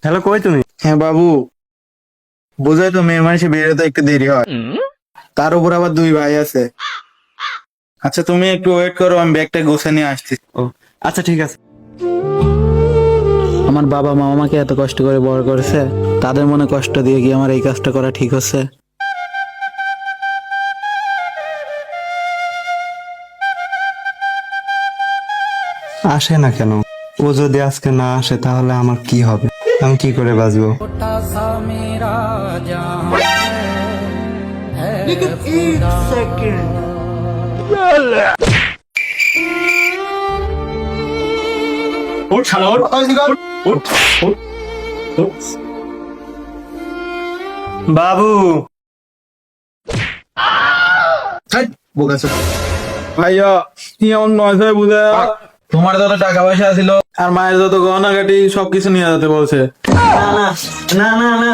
Hello, কই তুমি? হ্যাঁ বাবু, বোঝাই তো মেয়ে মানুষে বেরোতে একটু দেরি হয়, তার উপর আবার দুই ভাই আছে। আচ্ছা তুমি একটু ওয়েট করো, আমি ব্যাগটা গোছা নিয়ে আসছি। ও আচ্ছা, ঠিক আছে। আমার বাবা মা আমাকে এত কষ্ট করে বড় করেছে, তাদের মনে কষ্ট দিয়ে কি আমার এই কাজটা করা ঠিক হচ্ছে? আসে না কেন? ও যদি আজকে না আসে তাহলে আমার কি হবে? আমি কি করে বাঁচবো? বাবু, ভাইয়া কি এমন নয় বুঝে, তোমার যত টাকা পয়সা ছিল আর মায়ের যত গহনাগাটি সবকিছু নিয়ে যেতে বলছে। না না না না।